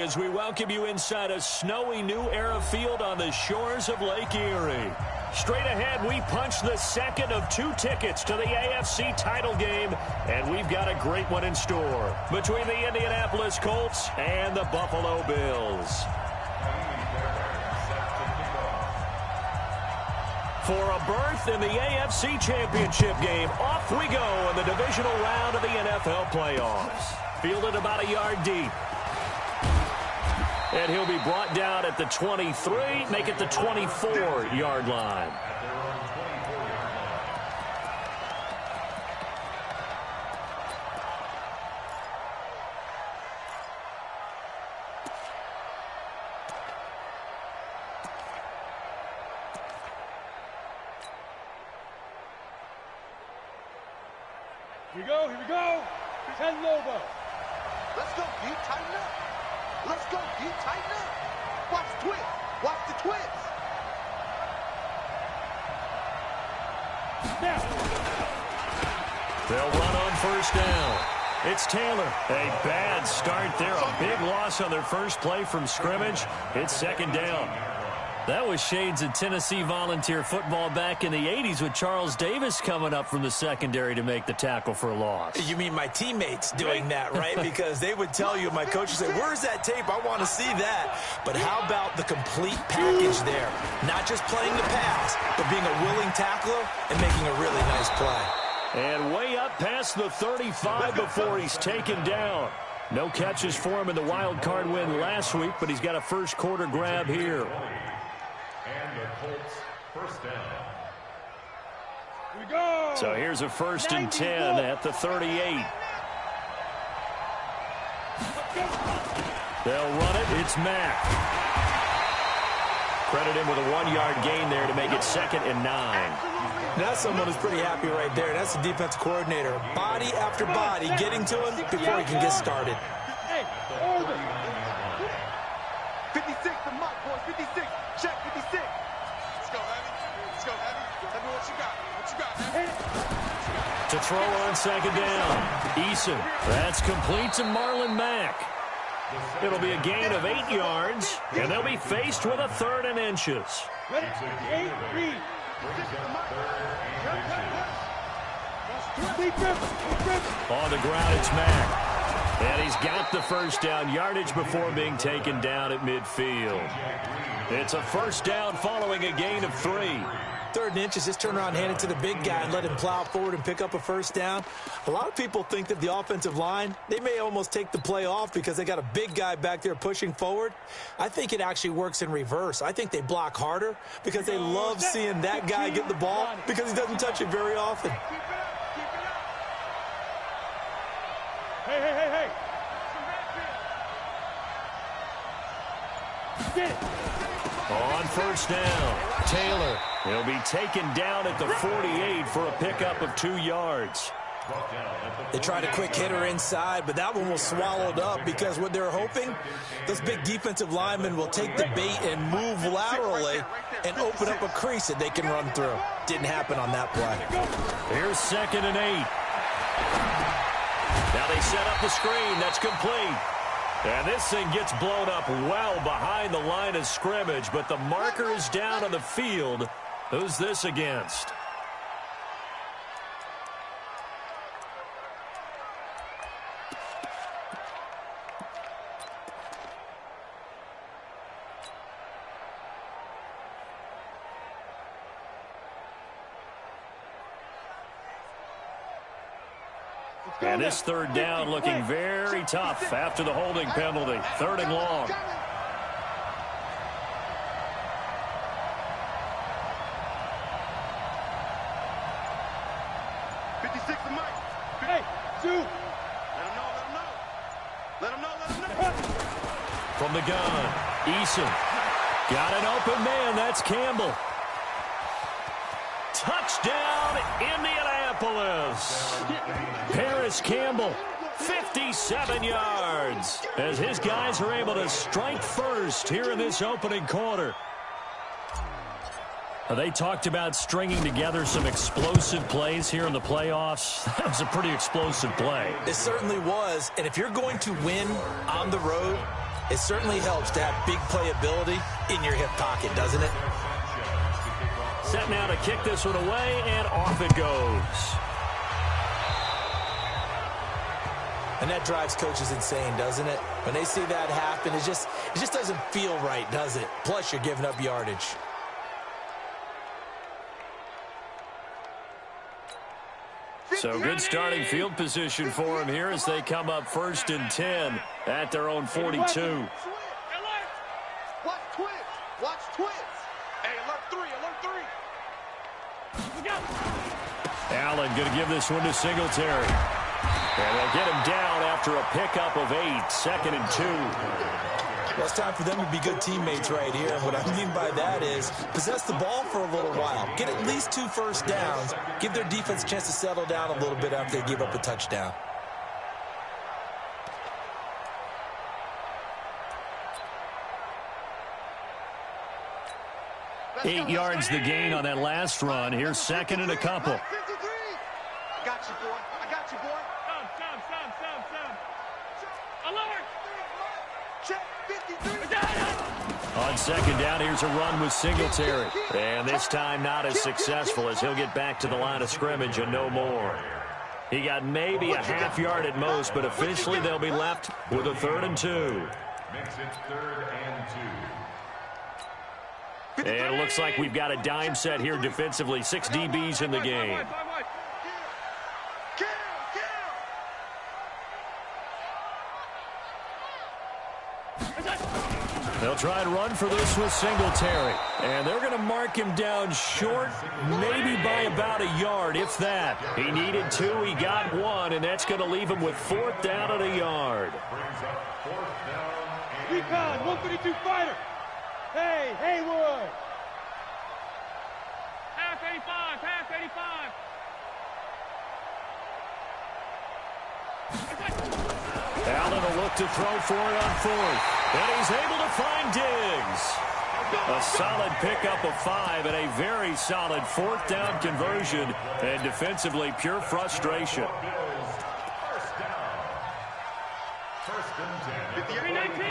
As we welcome you inside a snowy New Era field on the shores of Lake Erie. Straight ahead, we punch the second of 2 tickets to the AFC title game, and we've got a great one in store between the Indianapolis Colts and the Buffalo Bills. For a berth in the AFC Championship game, off we go in the divisional round of the NFL playoffs. Fielded about a yard deep. And he'll be brought down at the 23, make it the 24-yard line. Here we go. 10 over. Let's go, D. Tighten up. Let's go, D. Tighten up. Watch the twist. Watch the twist. Now. They'll run on first down. It's Taylor. A bad start there. A big loss on their first play from scrimmage. It's second down. That was shades of Tennessee volunteer football back in the 80s with Charles Davis coming up from the secondary to make the tackle for a loss. You mean my teammates doing that, right? Because they would tell you, my coach would say, where's that tape? I want to see that. But how about the complete package there? Not just playing the pass, but being a willing tackler and making a really nice play. And way up past the 35 before he's taken down. No catches for him in the wild card win last week, but he's got a first quarter grab here. And the Colts first down. Here we go. So here's a 1st and 10 at the 38. They'll run it. It's Mack. Credit him with a 1-yard gain there to make it 2nd and 9. That's someone who's pretty happy right there. That's the defensive coordinator. Body after body getting to him before he can get started. Hey, over. 56, the mock, boys. 56. Check 56. Let's go, Heavy. Let's go, Heavy. Tell me what you got. What you got, Heavy? To throw on second down. Eason. That's complete to Marlon Mack. It'll be a gain of 8 yards, and they'll be faced with a 3rd and inches. Ready? 8, read. On the ground, it's Mack. And he's got the first down yardage before being taken down at midfield. It's a first down following a gain of 3. 3rd and inches, just turn around, hand it to the big guy, and let him plow forward and pick up a first down. A lot of people think that the offensive line, they may almost take the play off because they got a big guy back there pushing forward. I think it actually works in reverse. I think they block harder because they love seeing that guy get the ball because he doesn't touch it very often. Hey. On first down, Taylor. He'll be taken down at the 48 for a pickup of 2 yards. They tried a quick hitter inside, but that one was swallowed up because what they're hoping, those big defensive linemen will take the bait and move laterally and open up a crease that they can run through. Didn't happen on that play. Here's 2nd and 8. Now they set up the screen. That's complete. And this thing gets blown up well behind the line of scrimmage, but the marker is down on the field. Who's this against? And this 3rd down looking very tough after the holding penalty. 3rd and long. Hey, shoot. Let him know. From the gun, Eason. Got an open man. That's Campbell. Touchdown, Indianapolis. Paris Campbell, 57 yards, as his guys are able to strike first here in this opening quarter. They talked about stringing together some explosive plays here in the playoffs. That was a pretty explosive play. It certainly was. And if you're going to win on the road, It certainly helps to have big playability in your hip pocket, doesn't it? Set now to kick this one away, and off it goes. And that drives coaches insane, doesn't it? When they see that happen, it just doesn't feel right, does it? Plus, you're giving up yardage. So good starting field position for him here as they come up 1st and 10 at their own 42. Watch twins. Watch twins. Hey, alert 3, alert 3. Allen going to give this one to Singletary. And they'll get him down after a pickup of 8, 2nd and 2. Well, it's time for them to be good teammates right here. And what I mean by that is possess the ball for a little while. Get at least 2 first downs. Give their defense a chance to settle down a little bit after they give up a touchdown. Eight yards the gain on that last run. Here's 2nd and a couple. 53. I got you, boy. I got you, boy. Alert. Check 53. On 2nd down, here's a run with Singletary. And this time not as successful as he'll get back to the line of scrimmage and no more. He got maybe a half yard at most, but officially they'll be left with a 3rd and 2. Makes it 3rd and 2. And it looks like we've got a dime set here defensively. 6 DBs in the game. They'll try and run for this with Singletary. And they're going to mark him down short, maybe by about a yard, if that. He needed 2, he got 1, and that's going to leave him with 4th down and a yard. Brings up 4th down and Recon, 152 fighter. Hey, Haywood. Pass 85, pass 85. Allen will look to throw for it on 4th. And he's able to find Diggs. A solid pickup of 5 and a very solid 4th down conversion. And defensively, pure frustration. Bills. 1st down. 1st and 10. 319.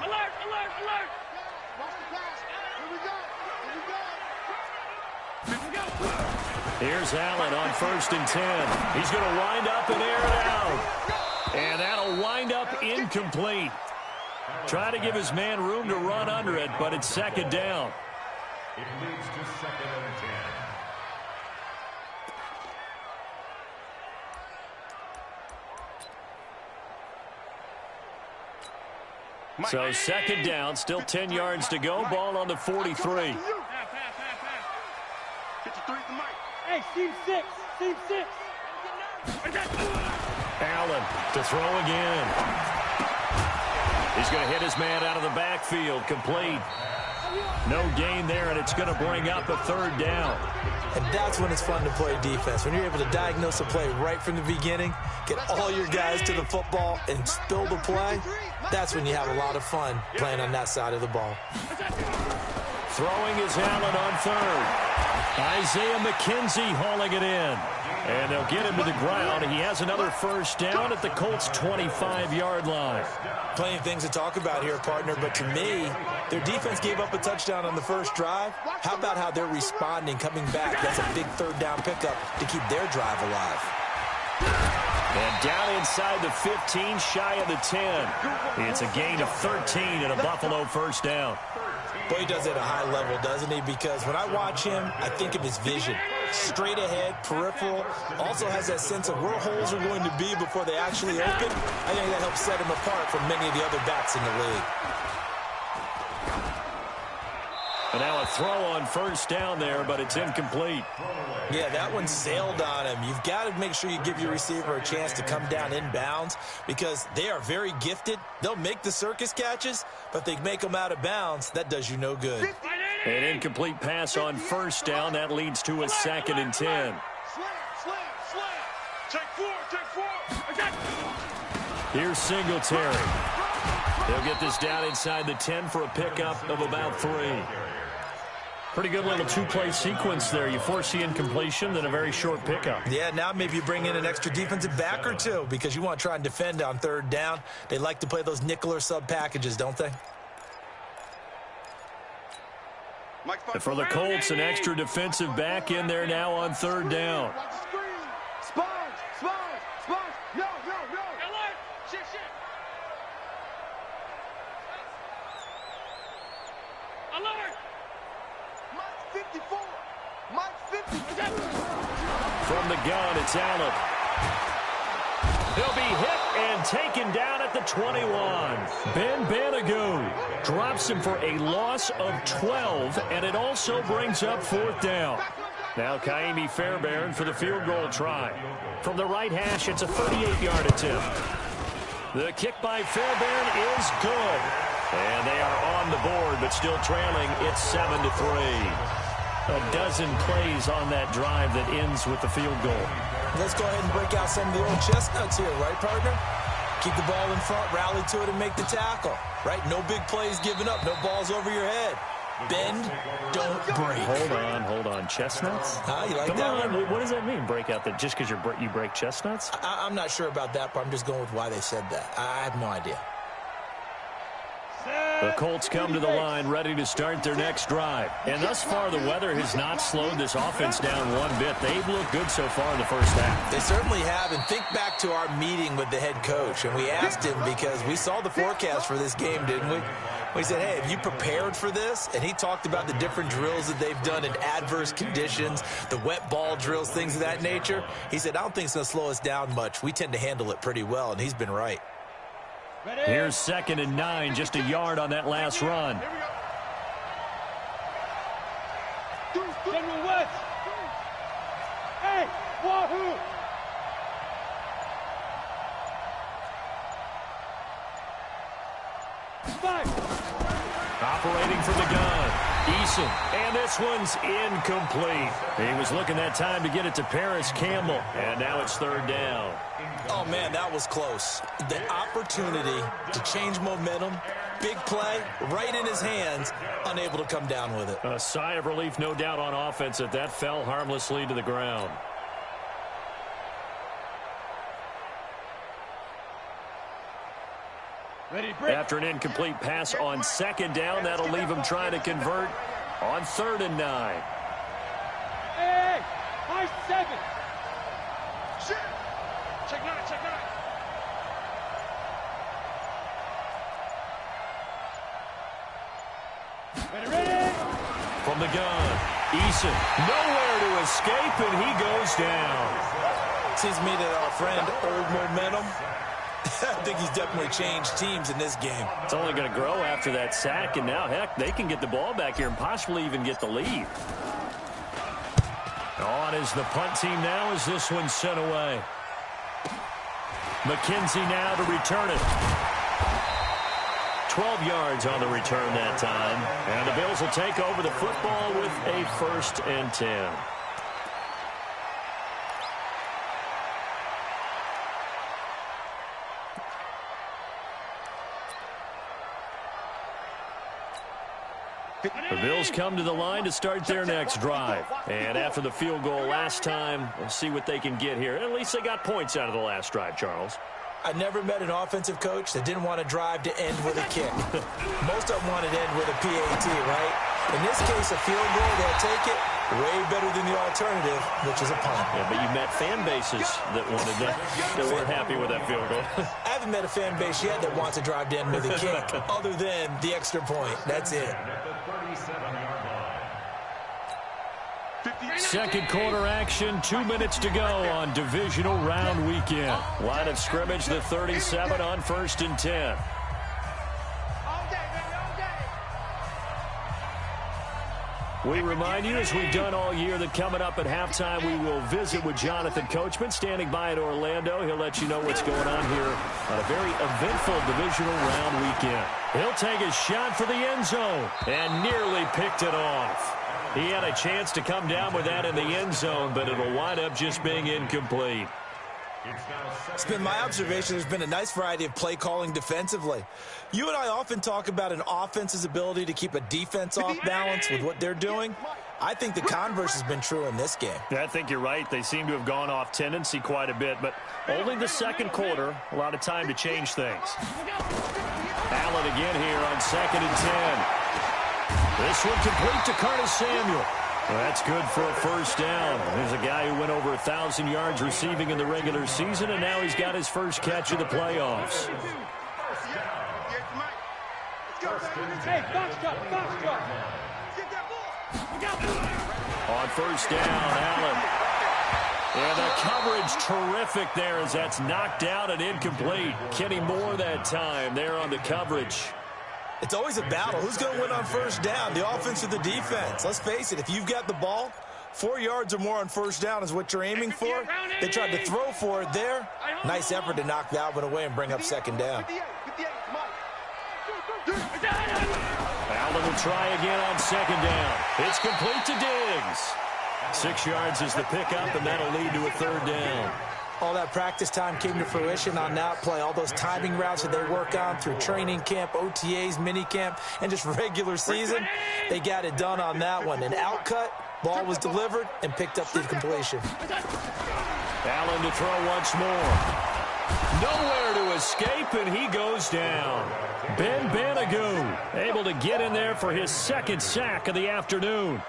Alert, alert, alert. Watch the pass. Here we go. Here we go. Here's Allen on 1st and 10. He's going to wind up and air it out. And that'll wind up incomplete. Try to give his man room to run under it, but it's 2nd down. It leads to 2nd and 10. So 2nd down, still 10 yards to go. Ball on the 43. Pass, pass, pass. 53 to Mike. Hey, team 6. Team 6. Allen to throw again. He's going to hit his man out of the backfield. Complete. No gain there, and it's going to bring up a 3rd down. And that's when it's fun to play defense. When you're able to diagnose a play right from the beginning, get all your guys to the football, and spill the play, that's when you have a lot of fun playing on that side of the ball. Throwing is Allen on 3rd. Isaiah McKenzie hauling it in. And they'll get him to the ground. He has another 1st down at the Colts' 25-yard line. Plenty of things to talk about here, partner, but to me, their defense gave up a touchdown on the first drive. How about how they're responding, coming back? That's a big 3rd down pickup to keep their drive alive. And down inside the 15, shy of the 10. It's a gain of 13 and a Buffalo 1st down. Boy, he does it at a high level, doesn't he? Because when I watch him, I think of his vision. Straight ahead, peripheral, also has that sense of where holes are going to be before they actually open. I think that helps set him apart from many of the other backs in the league. And now a throw on 1st down there, but it's incomplete. Yeah, that one sailed on him. You've got to make sure you give your receiver a chance to come down inbounds because they are very gifted. They'll make the circus catches, but they make them out of bounds. That does you no good. An incomplete pass on 1st down. That leads to a 2nd and 10. Slam. Take 4. Here's Singletary. They'll get this down inside the 10 for a pickup of about 3. Pretty good little two-play sequence there. You force the incompletion, then a very short pickup. Yeah, now maybe you bring in an extra defensive back or two because you want to try and defend on third down. They like to play those nickel or sub packages, don't they? And for the Colts, an extra defensive back in there now on third down. From the gun, it's Allen. He'll be hit and taken down at the 21. Ben Banagou drops him for a loss of 12, and it also brings up fourth down. Now Kaimi Fairbairn for the field goal try. From the right hash, it's a 38-yard attempt. The kick by Fairbairn is good. And they are on the board, but still trailing. It's 7-3. A dozen plays on that drive that ends with the field goal. Let's go ahead and break out some of the old chestnuts here, right, partner? Keep the ball in front, rally to it, and make the tackle, right? No big plays given up, no balls over your head. Bend, don't break. Hold on. Chestnuts? You like Come that on. one? What does that mean, break out that just because you break chestnuts? I'm not sure about that, but I'm just going with why they said that. I have no idea. The Colts come to the line ready to start their next drive. And thus far, the weather has not slowed this offense down one bit. They've looked good so far in the first half. They certainly have. And think back to our meeting with the head coach. And we asked him because we saw the forecast for this game, didn't we? We said, hey, have you prepared for this? And he talked about the different drills that they've done in adverse conditions, the wet ball drills, things of that nature. He said, I don't think it's going to slow us down much. We tend to handle it pretty well, and he's been right. Here's 2nd and 9, just a yard on that last run. General West. Hey, Wahoo. Operating from the gun, Eason, and this one's incomplete. He was looking that time to get it to Paris Campbell, and now it's third down. Oh, man, that was close. The opportunity to change momentum, big play, right in his hands, unable to come down with it. A sigh of relief, no doubt, on offense that fell harmlessly to the ground. After an incomplete pass on 2nd down, that'll leave him trying to convert on 3rd and 9. Hey, high 7. Check 9, check 9. Ready. From the gun, Eason, nowhere to escape, and he goes down. Seems to me that our friend, old momentum, I think he's definitely changed teams in this game. It's only going to grow after that sack, and now, heck, they can get the ball back here and possibly even get the lead. On is the punt team now as this one's sent away. McKenzie now to return it. 12 yards on the return that time. And the Bills will take over the football with a 1st and 10. The Bills come to the line to start their next drive. And after the field goal last time, we'll see what they can get here. At least they got points out of the last drive, Charles. I never met an offensive coach that didn't want to drive to end with a kick. Most of them wanted to end with a PAT, right? In this case, a field goal, they'll take it. Way better than the alternative, which is a punt. Yeah, but you met fan bases that wanted that weren't happy with that field goal. I haven't met a fan base yet that wants to drive to end with a kick, other than the extra point. That's it. Second quarter action, 2 minutes to go on divisional round weekend. Line of scrimmage, the 37 on 1st and 10. We remind you, as we've done all year, that coming up at halftime, we will visit with Jonathan Coachman, standing by in Orlando. He'll let you know what's going on here on a very eventful divisional round weekend. He'll take a shot for the end zone and nearly picked it off. He had a chance to come down with that in the end zone, but it'll wind up just being incomplete. It's been my observation there's been a nice variety of play calling defensively. You and I often talk about an offense's ability to keep a defense off balance with what they're doing. I think the converse has been true in this game. Yeah, I think you're right. They seem to have gone off tendency quite a bit, but only the second quarter, a lot of time to change things. Allen again here on 2nd and 10. This one complete to Curtis Samuel. Well, that's good for a first down. There's a guy who went over 1,000 yards receiving in the regular season, and now he's got his first catch of the playoffs. Hey, box drop, box drop. On first down, Allen. And the coverage terrific there as that's knocked out and incomplete. Kenny Moore that time there on the coverage. It's always a battle. Who's going to win on first down, the offense or the defense? Let's face it, if you've got the ball, 4 yards or more on first down is what you're aiming for. They tried to throw for it there. Nice effort to knock that one away and bring up second down. Allen will try again on second down. It's complete to Diggs. 6 yards is the pickup, and that'll lead to a third down. All that practice time came to fruition on that play. All those timing routes that they work on through training camp, OTAs, mini camp, and just regular season, they got it done on that one. An outcut, ball was delivered, and picked up the completion. Allen to throw once more. Nowhere to escape, and he goes down. Ben Banagou able to get in there for his second sack of the afternoon.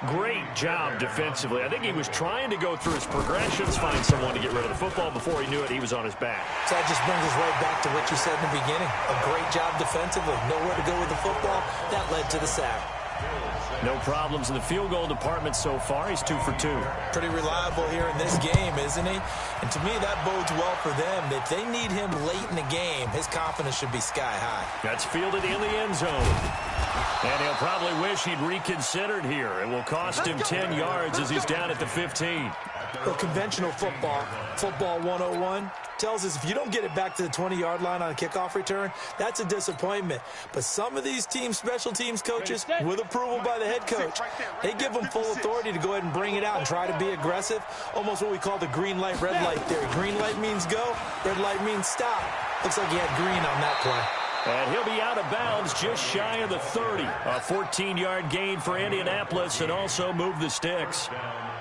Great job defensively. I think he was trying to go through his progressions, find someone to get rid of the football. Before he knew it, he was on his back. So that just brings us right back to what you said in the beginning. A great job defensively. Nowhere to go with the football. That led to the sack. No problems in the field goal department so far. He's 2 for 2. Pretty reliable here in this game, isn't he? And to me, that bodes well for them. If they need him late in the game, his confidence should be sky high. That's fielded in the end zone. And he'll probably wish he'd reconsidered here. It will cost him 10 yards as he's down at the 15. Well, conventional football 101, tells us if you don't get it back to the 20-yard line on a kickoff return, that's a disappointment. But some of these teams, special teams coaches, with approval by the head coach, they give them full authority to go ahead and bring it out and try to be aggressive. Almost what we call the green light, red light theory. Green light means go, red light means stop. Looks like he had green on that play. And he'll be out of bounds just shy of the 30. A 14-yard gain for Indianapolis and also move the sticks.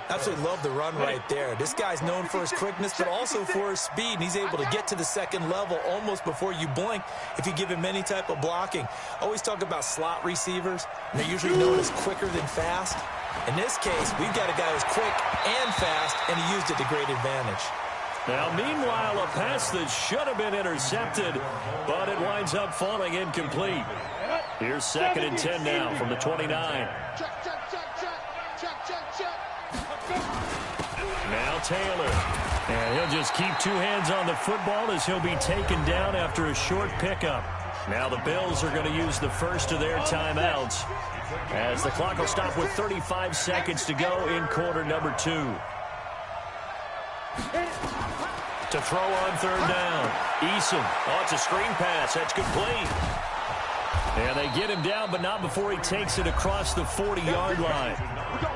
Absolutely love the run right there. This guy's known for his quickness, but also for his speed, and he's able to get to the second level almost before you blink if you give him any type of blocking. Always talk about slot receivers. They're usually known as quicker than fast. In this case, we've got a guy who's quick and fast, and he used it to great advantage. Now, meanwhile, a pass that should have been intercepted, but it winds up falling incomplete. Here's 2nd and 10 now from the 29. Now Taylor. And he'll just keep 2 hands on the football as he'll be taken down after a short pickup. Now the Bills are going to use the first of their timeouts as the clock will stop with 35 seconds to go in quarter number 2. To throw on third down. Eason. Oh, it's a screen pass. That's complete. And they get him down, but not before he takes it across the 40-yard line.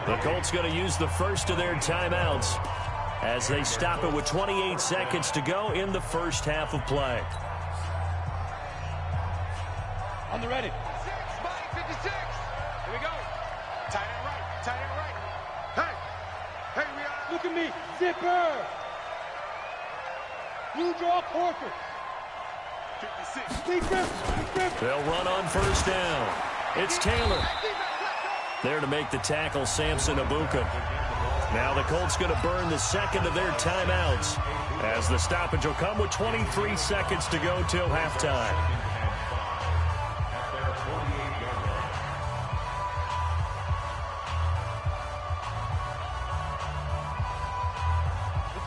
The Colts going to use the first of their timeouts as they stop it with 28 seconds to go in the first half of play. On the ready. 56. Here we go. Tight end right. Tight end right. Hey, we are. Look at me. Zipper. Blue draw Horford. 56. They'll run on first down. It's Taylor. There to make the tackle, Samson Abuka. Now the Colts going to burn the second of their timeouts as the stoppage will come with 23 seconds to go till halftime.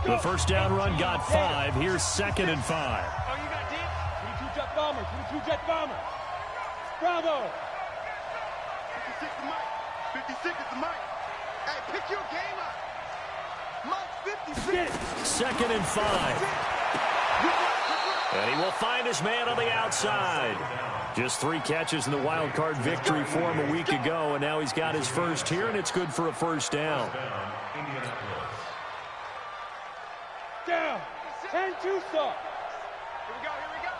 The first down run got 5. Here's 2nd and 5. Oh, you got deep? 22 jet bombers. 22 jet bombers. Bravo. 56 is Mike. 56 is the Mike. Hey, pick your game up. Mike 56. 2nd and 5. And he will find his man on the outside. Just 3 catches in the wild card victory for him a week ago, and now he's got his first here, and it's good for a first down. Down. too soft. Here we go, here we go.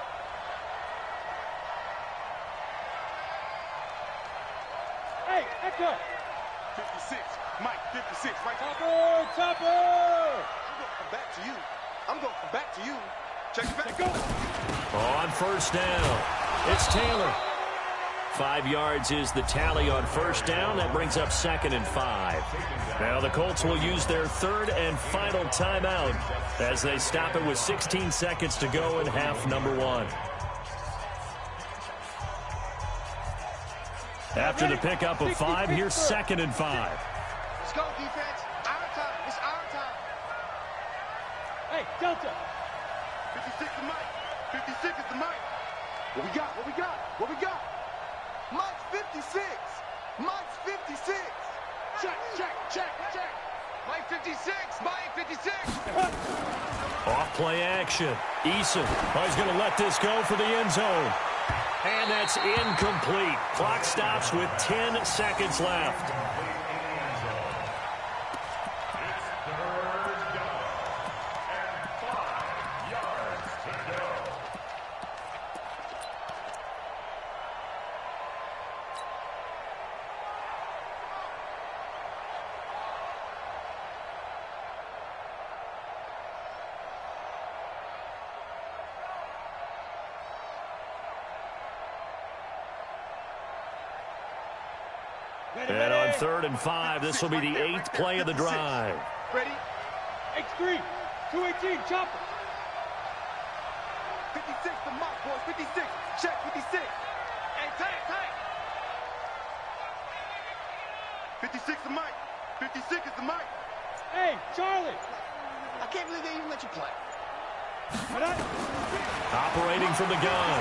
Hey, Echo. 56, Mike, 56, right? Topper, Topper. I'm going to come back to you. I'm going to come back to you. Check it back. Go. On first down, it's Taylor. 5 yards is the tally on first down. That brings up 2nd and 5. Now the Colts will use their third and final timeout as they stop it with 16 seconds to go in half number 1. After the pickup of 5, here's 2nd and 5. Let's go, defense. Our time. It's our time. Hey, Delta. 56 is Mike. 56 is the Mike. What we got? What we got? What we got? Mike's 56. Mike's 56. Check, check, check, check. Mike 56. Mike 56. Off-play action. Eason. Oh, he's going to let this go for the end zone. And that's incomplete. Clock stops with 10 seconds left. And on 3rd and 5, this will be the 8th play of the drive. Ready? X3, 218, Chopper. 56 to Mike, boys. 56. Check 56. Hey, tight, tight. 56 to Mike. 56 is the Mike. Hey, Charlie. I can't believe they even let you play. Operating from the gun.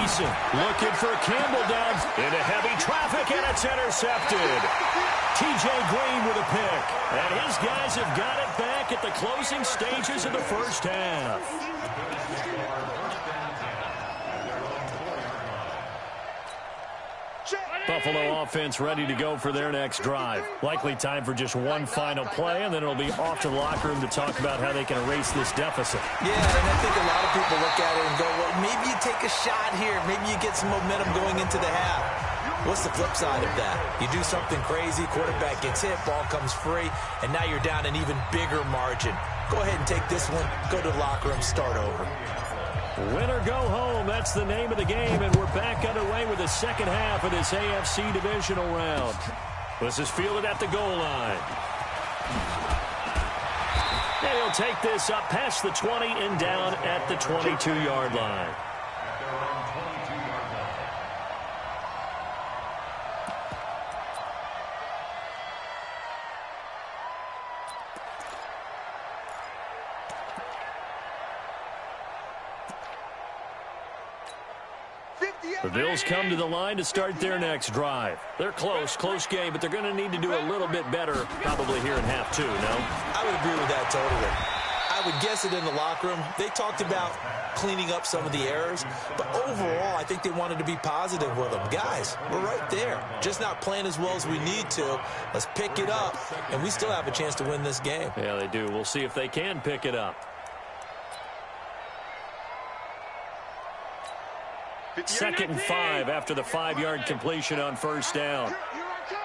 Eason looking for Campbell down into heavy traffic, and it's intercepted. T.J. Green with a pick. And his guys have got it back at the closing stages of the first half. Buffalo offense ready to go for their next drive. Likely time for just one final play, and then it'll be off to the locker room to talk about how they can erase this deficit. Yeah, and I think a lot of people look at it and go, well, maybe you take a shot here. Maybe you get some momentum going into the half. What's the flip side of that? You do something crazy, quarterback gets hit, ball comes free, and now you're down an even bigger margin. Go ahead and take this one, go to the locker room, start over. Win or go home, that's the name of the game, and we're back underway with the second half of this AFC divisional round. This is fielded at the goal line. And he'll take this up past the 20 and down at the 22-yard line. The Bills come to the line to start their next drive. They're close game, but they're going to need to do a little bit better probably here in half 2, no? I would agree with that totally. I would guess it in the locker room. They talked about cleaning up some of the errors, but overall, I think they wanted to be positive with them. Guys, we're right there. Just not playing as well as we need to. Let's pick it up, and we still have a chance to win this game. Yeah, they do. We'll see if they can pick it up. 2nd and 5 after the 5-yard completion on first down. Here I come.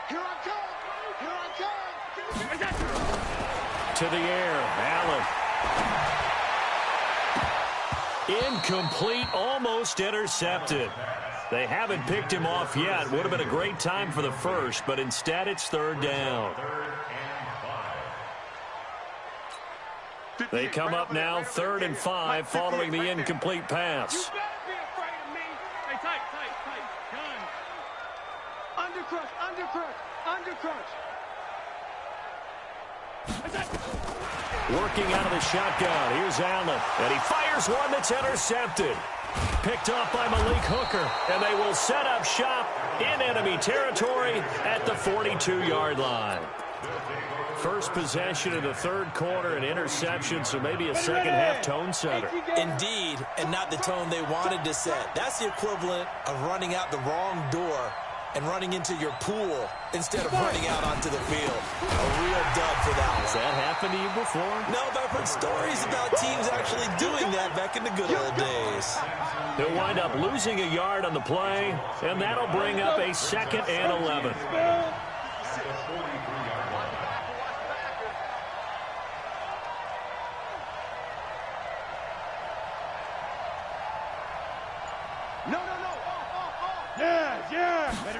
Here I come. Here I come. To the air, Allen. Incomplete, almost intercepted. They haven't picked him off yet. Would have been a great time for the first, but instead it's 3rd down. They come up now 3rd and 5 following the incomplete pass. Undercrush. Working out of the shotgun. Here's Allen. And he fires one that's intercepted. Picked off by Malik Hooker. And they will set up shop in enemy territory at the 42-yard line. First possession of the 3rd quarter, an interception, so maybe a second-half tone setter. Indeed, and not the tone they wanted to set. That's the equivalent of running out the wrong door and running into your pool instead of running out onto the field. A real dud for that one. Has that happened to you before? No, but I've heard stories about teams actually doing that back in the good old days. He'll wind up losing a yard on the play, and that'll bring up a 2nd and 11.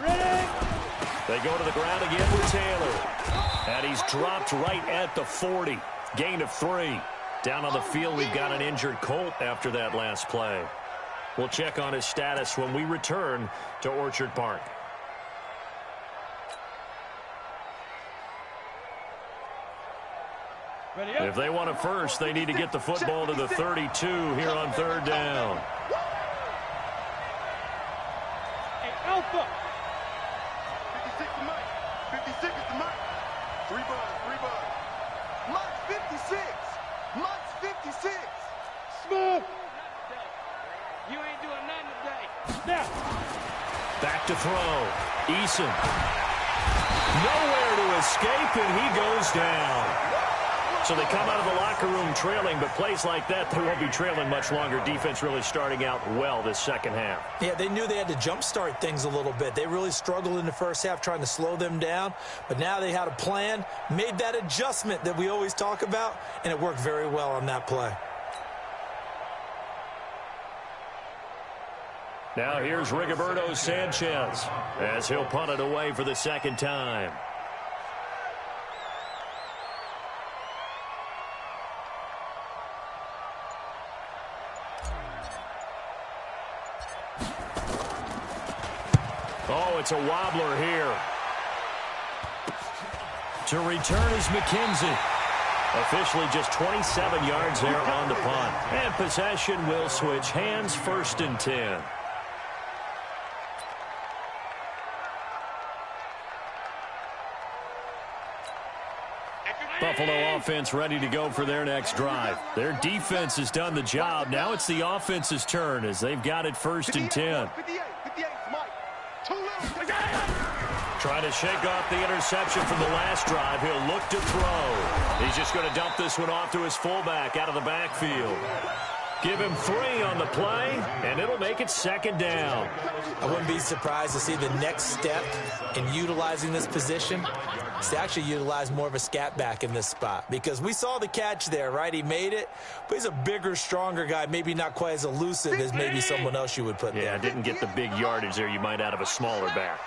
Ready? They go to the ground again with Taylor. And he's dropped right at the 40. Gain of 3. Down on the field, we've got an injured Colt after that last play. We'll check on his status when we return to Orchard Park. Ready up. If they want it first, they need to get the football to the 32 here on 3rd down. Hey, Alpha. 56 is Mike. 56 is the Mike. 3 buds. Mike's 56. Mike's 56. Smooth. You ain't doing nothing today. Snap. Back to throw. Eason. Nowhere to escape, and he goes down. So they come out of the locker room trailing, but plays like that, they won't be trailing much longer. Defense really starting out well this second half. Yeah, they knew they had to jumpstart things a little bit. They really struggled in the first half trying to slow them down, but now they had a plan, made that adjustment that we always talk about, and it worked very well on that play. Now here's Rigoberto Sanchez as he'll punt it away for the 2nd time. Oh, it's a wobbler here. To return is McKenzie. Officially just 27 yards there on the punt. And possession will switch hands, 1st and 10. Buffalo offense ready to go for their next drive. Their defense has done the job. Now it's the offense's turn as they've got it 1st and 10. 58 is Mike. Too little. Trying to shake off the interception from the last drive. He'll look to throw. He's just going to dump this one off to his fullback out of the backfield. Give him 3 on the play, and it'll make it 2nd down. I wouldn't be surprised to see the next step in utilizing this position is to actually utilize more of a scat back in this spot, because we saw the catch there, right? He made it, but he's a bigger, stronger guy, maybe not quite as elusive as maybe someone else you would put there. Yeah, didn't get the big yardage there you might out of a smaller back.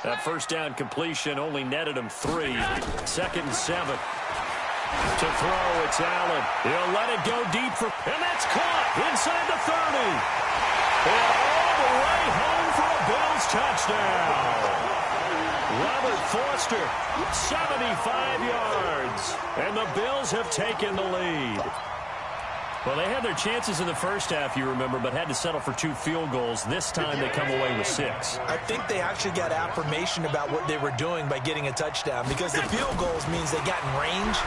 That 1st down completion only netted him 3. 2nd and 7. To throw, it's Allen. He'll let it go deep for, and that's caught inside the 30. And all the way home for a Bills touchdown. Robert Foster, 75 yards. And the Bills have taken the lead. Well, they had their chances in the first half, you remember, but had to settle for 2 field goals. This time they come away with 6. I think they actually got affirmation about what they were doing by getting a touchdown, because the field goals means they got in range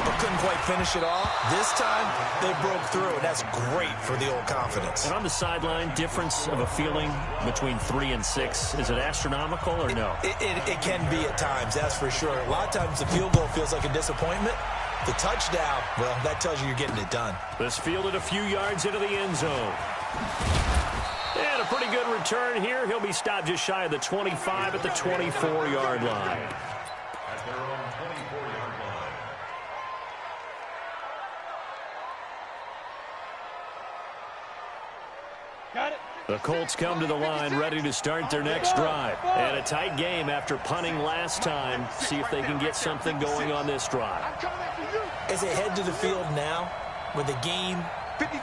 but couldn't quite finish it off. This time they broke through, and that's great for the old confidence. And on the sideline, difference of a feeling between 3 and 6, is it astronomical or no? It can be at times, that's for sure. A lot of times the field goal feels like a disappointment. The touchdown, well, that tells you you're getting it done. This fielded a few yards into the end zone. And a pretty good return here. He'll be stopped just shy of the 25 at the 24-yard line. At their own 24-yard line. Got it. The Colts come to the line ready to start their next drive. And a tight game after punting last time. See if they can get something going on this drive. As they head to the field now, with the game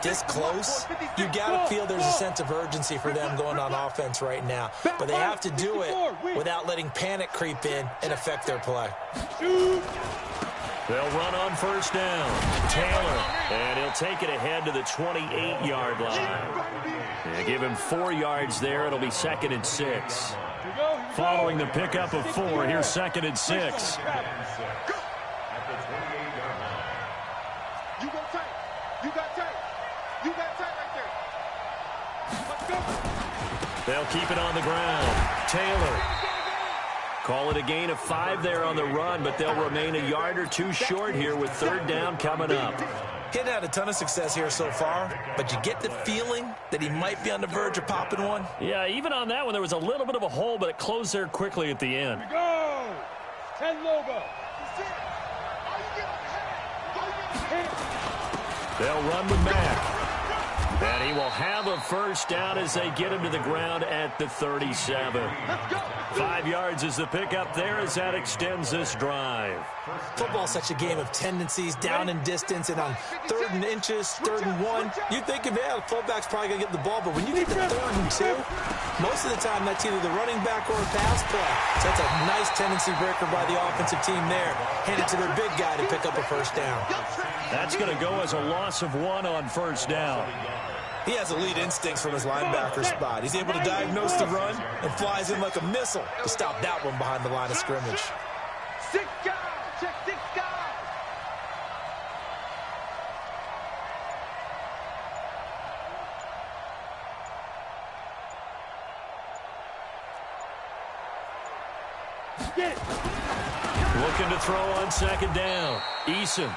this close, you got to feel there's a sense of urgency for them going on offense right now. But they have to do it without letting panic creep in and affect their play. They'll run on 1st down. Taylor, and he'll take it ahead to the 28-yard line. And give him 4 yards there. It'll be 2nd and 6. Following the pickup of 4, here's 2nd and 6. You go tight. You got tight. You got tight right there. Let's go. They'll keep it on the ground. Taylor Call it a gain of 5 there on the run, but they'll remain a yard or two short here with third down coming up. He hadn't had a ton of success here so far, but you get the feeling that he might be on the verge of popping one. Yeah, even on that one, there was a little bit of a hole, but it closed there quickly at the end. Here we go. 10 logo. They'll run with Mack. And he will have a first down as they get him to the ground at the 37. 5 yards is the pickup there as that extends this drive. Football's such a game of tendencies, down and distance, and on 3rd and inches, 3rd and 1, you think, the fullback's probably going to get the ball, but when you get to 3rd and 2, most of the time that's either the running back or a pass play. So that's a nice tendency breaker by the offensive team there. Hand it to their big guy to pick up a first down. That's going to go as a loss of 1 on first down. He has elite instincts from his linebacker spot. He's able to diagnose the run and flies in like a missile to stop that one behind the line of scrimmage. 6 guys. Check 6 guys. Looking to throw on second down. Eason.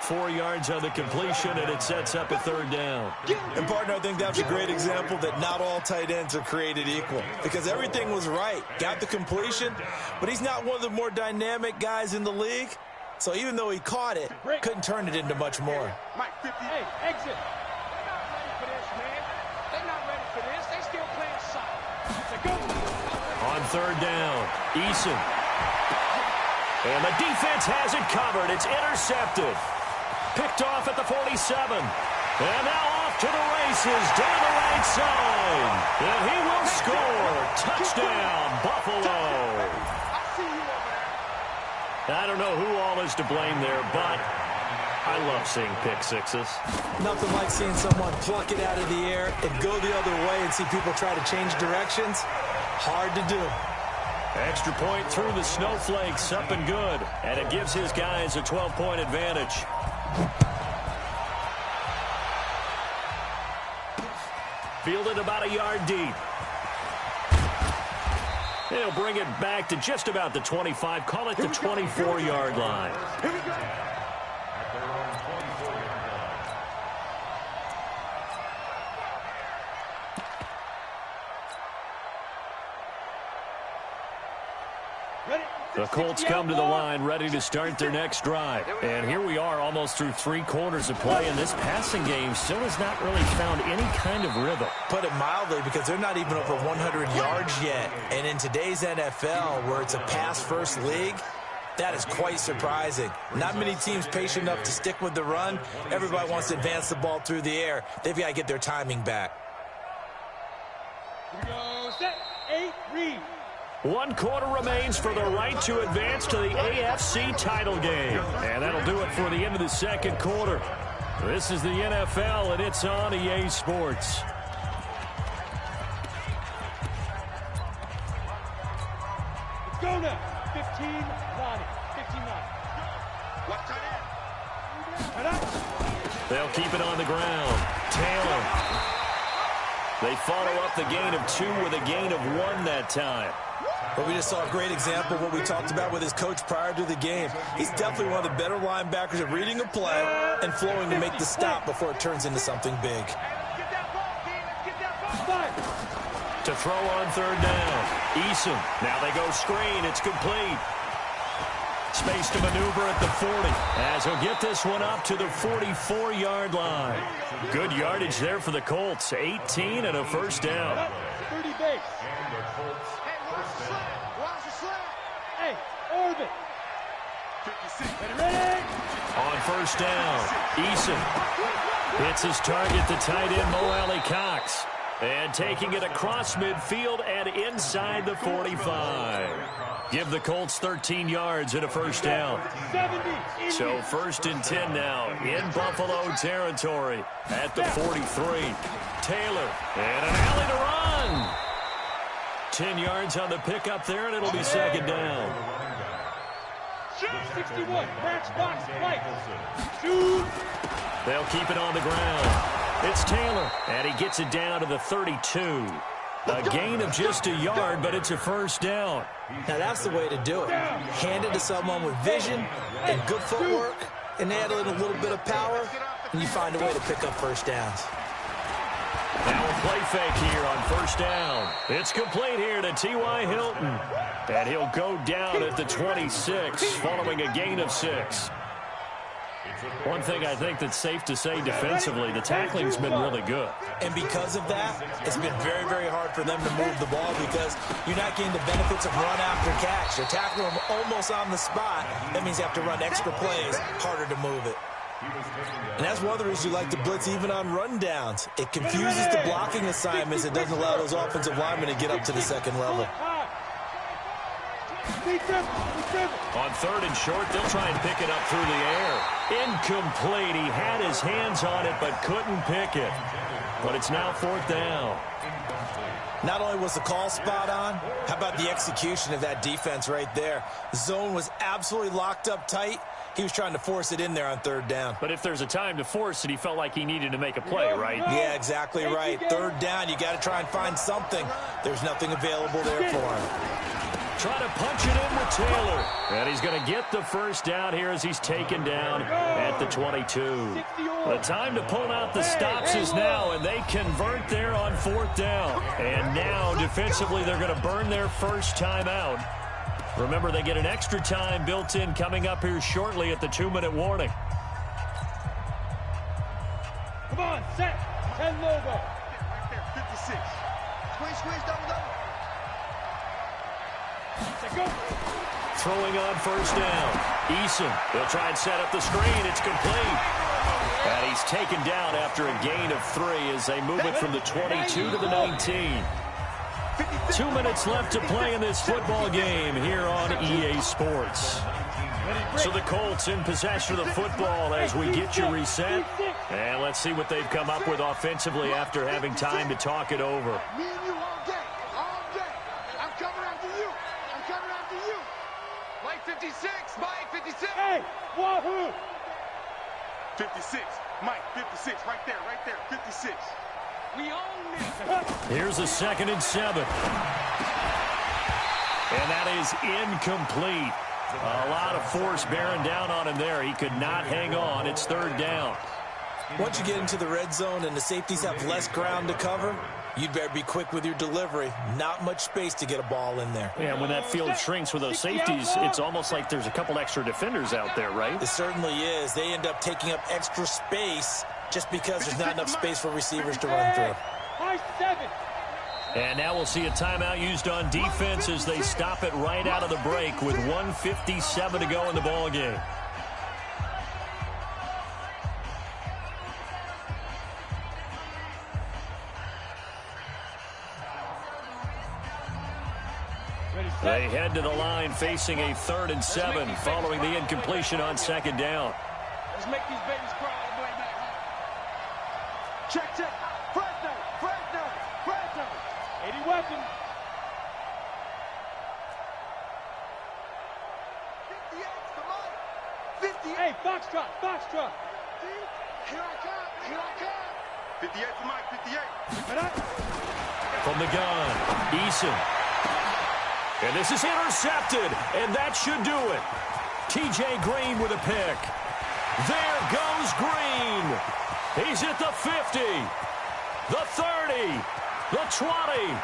4 yards on the completion, and it sets up a third down. And, partner, I think that's a great example that not all tight ends are created equal because everything was right. Got the completion, but he's not one of the more dynamic guys in the league. So even though he caught it, couldn't turn it into much more. Mike 50. Hey, exit. They're not ready for this, man. They're not ready for this. They still playing soft. On third down, Eason. And the defense has it covered. It's intercepted. Picked off at the 47. And now off to the races down the right side. And he will score. Touchdown, Buffalo. I don't know who all is to blame there, but I love seeing pick sixes. Nothing like seeing someone pluck it out of the air and go the other way and see people try to change directions. Hard to do. Extra point through the snowflakes, up and good. And it gives his guys a 12-point advantage. Fielded about a yard deep. He'll bring it back to just about the 25. Call it the 24-yard line. Here we go. At their own 24-yard line. Ready? The Colts come to the line ready to start their next drive. And here we are almost through 3 quarters of play, and this passing game still has not really found any kind of rhythm. Put it mildly, because they're not even over 100 yards yet. And in today's NFL, where it's a pass-first league, that is quite surprising. Not many teams patient enough to stick with the run. Everybody wants to advance the ball through the air. They've got to get their timing back. Here we go. Set. 8. Read. 1 quarter remains for the right to advance to the AFC title game. And that'll do it for the end of the second quarter. This is the NFL, and it's on EA Sports. Let's go now. 15, Lonnie. 15, Lonnie. Watch tight end. Head up. They'll keep it on the ground. Taylor. They follow up the gain of 2 with a gain of 1 that time. But we just saw a great example of what we talked about with his coach prior to the game. He's definitely one of the better linebackers at reading a play and flowing to make the stop before it turns into something big. To throw on third down. Eason. Now they go screen. It's complete. Space to maneuver at the 40 as he'll get this one up to the 44-yard line. Good yardage there for the Colts. 18 and a first down. 30 base. And the Colts first down. Hey, orbit. 56. Ready? On first down, Eason hits his target, the tight end, Mo Alley Cox. And taking it across midfield and inside the 45. Give the Colts 13 yards and a first down. 70. So first and 10 now in Buffalo territory at the 43. Taylor and an alley to run. 10 yards on the pickup there, and it'll be second down. 61. Matchbox flight. Shoot. They'll keep it on the ground. It's Taylor, and he gets it down to the 32. A gain of just a yard, but it's a first down. Now, that's the way to do it. Hand it to someone with vision and good footwork, and add in a little bit of power, and you find a way to pick up first downs. Now a play fake here on first down. It's complete here to T.Y. Hilton. And he'll go down at the 26 following a gain of 6. One thing I think that's safe to say defensively, the tackling's been really good. And because of that, it's been very, very hard for them to move the ball because you're not getting the benefits of run after catch. They're tackling them almost on the spot. That means you have to run extra plays, harder to move it. And that's one of the reasons you like to blitz even on run downs. It confuses the blocking assignments. It doesn't allow those offensive linemen to get up to the second level. On third and short, they'll try and pick it up through the air. Incomplete. He had his hands on it, but couldn't pick it. But it's now fourth down. Not only was the call spot on, how about the execution of that defense right there? The zone was absolutely locked up tight. He was trying to force it in there on third down. But if there's a time to force it, he felt like he needed to make a play, right? Yeah, exactly right. Third down, you got to try and find something. There's nothing available there for him. Trying to punch it in with Taylor. And he's going to get the first down here as he's taken down at the 22. The time to pull out the stops is now, and they convert there on fourth down. And now, defensively, they're going to burn their first time out. Remember, they get an extra time built in coming up here shortly at the 2-minute warning. Come on, set, and logo. Right there, 56. Squeeze, squeeze, double, double. Go. Throwing on first down. Eason, they'll try and set up the screen. It's complete. And he's taken down after a gain of 3 as they move it from the 22 to the 19. 2 minutes left to play in this football game here on EA Sports. So the Colts in possession of the football as we get you reset. And let's see what they've come up with offensively after having time to talk it over. Me and you all day, all day. I'm coming after you. I'm coming after you. Mike 56, Mike 56. Hey, wahoo! 56, Mike 56, right there, 56. We own this. Here's a 2nd and 7. And that is incomplete. A lot of force bearing down on him there. He could not hang on. It's third down. Once you get into the red zone and the safeties have less ground to cover, you'd better be quick with your delivery. Not much space to get a ball in there. Yeah, when that field shrinks with those safeties, it's almost like there's a couple extra defenders out there, right? It certainly is. They end up taking up extra space just because there's not enough space for receivers to run through. High 7. And now we'll see a timeout used on defense as they stop it right out of the break with 1:57 to go in the ball game. They head to the line facing a 3rd and 7 following the incompletion on 2nd down. Let's make these babies cry all the way back. Check, check. Fred down, Fred down, Fred down. 80 weapons. 58 for Mike. 58. Hey, Foxtrot, Foxtrot. Here I come, here I come. 58 for Mike, 58. From the gun, Eason. And this is intercepted, and that should do it. T.J. Green with a pick. There goes Green. He's at the 50, the 30, the 20,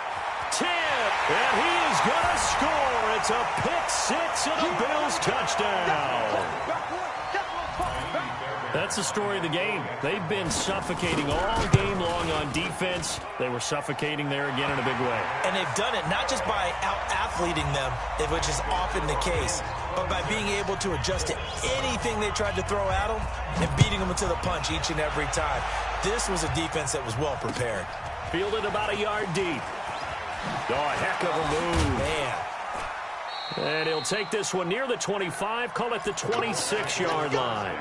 10, and he is going to score. It's a pick 6 and a Bills touchdown. That's the story of the game. They've been suffocating all game long on defense. They were suffocating there again in a big way. And they've done it not just by out-athleting them, which is often the case, but by being able to adjust to anything they tried to throw at them and beating them to the punch each and every time. This was a defense that was well prepared. Fielded about a yard deep. Oh, a heck of a move. Man. And he'll take this one near the 25, call it the 26-yard line.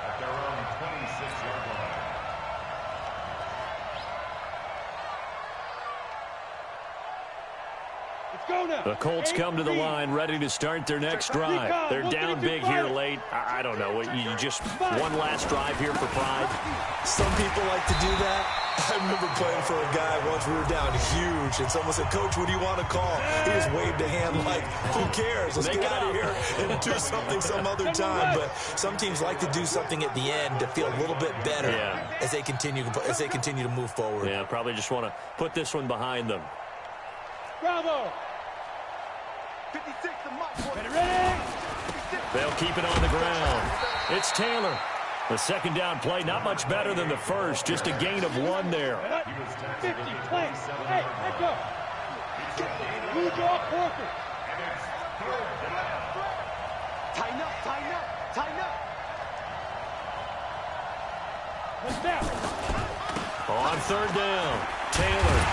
At their own 26-yard line. The Colts come to the line, ready to start their next drive. They're down big here late. I don't know. You just one last drive here for pride. Some people like to do that. I remember playing for a guy once. We were down huge, and someone said, "Coach, what do you want to call?" He just waved a hand like, "Who cares? Let's get out of here and do something some other time." But some teams like to do something at the end to feel a little bit better as they continue to move forward. Yeah, probably just want to put this one behind them. Bravo. 56 to Mike. Ready? They'll keep it on the ground. It's Taylor. The second down play, not much better than the first. Just a gain of 1 there. 50, place. Hey, let go. Blue jaw, Porker. Tighten up, tighten up, tighten up. Let's down. On third down, Taylor.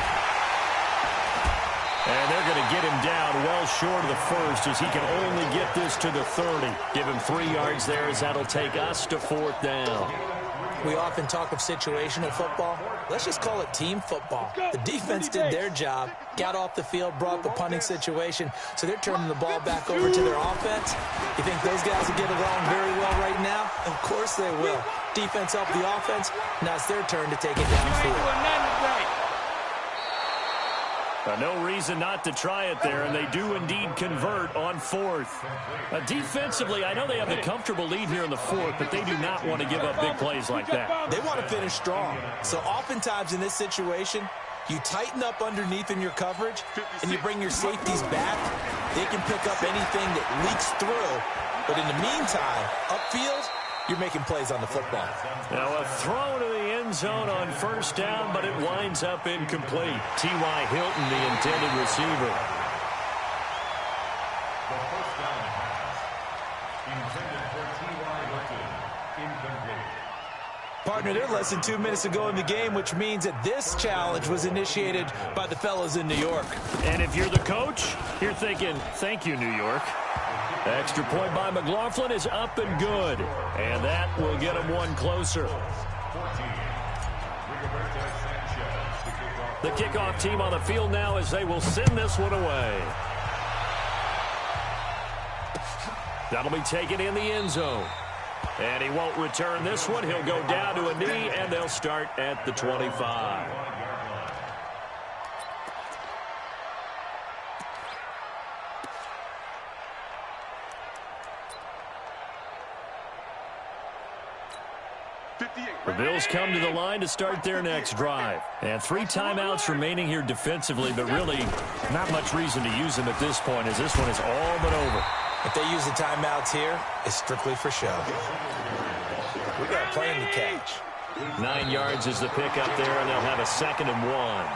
And they're going to get him down well short of the first as he can only get this to the 30. Give him 3 yards there as that'll take us to 4th down. We often talk of situational football. Let's just call it team football. The defense did their job, got off the field, brought the punting situation, so they're turning the ball back over to their offense. You think those guys will get along very well right now? Of course they will. Defense helped the offense. Now it's their turn to take it downfield. No reason not to try it there, and they do indeed convert on 4th. Defensively, I know they have the comfortable lead here in the 4th, but they do not want to give up big plays like that. They want to finish strong. So oftentimes in this situation, you tighten up underneath in your coverage, and you bring your safeties back. They can pick up anything that leaks through. But in the meantime, upfield, you're making plays on the football. Now a throw to the end zone on first down, but it winds up incomplete. T.Y. Hilton, the intended receiver. The first down pass intended for T.Y. Hilton. Incomplete. Partner, they're less than 2 minutes to go in the game, which means that this challenge was initiated by the fellas in New York. And if you're the coach, you're thinking, thank you, New York. Extra point by McLaughlin is up and good. And that will get him 1 closer. 14. The kickoff team on the field now as they will send this one away. That'll be taken in the end zone. And he won't return this one. He'll go down to a knee, and they'll start at the 25. The Bills come to the line to start their next drive. And 3 timeouts remaining here defensively, but really not much reason to use them at this point as this one is all but over. If they use the timeouts here, it's strictly for show. We got a plan to catch. 9 yards is the pickup there, and they'll have a 2nd and 1.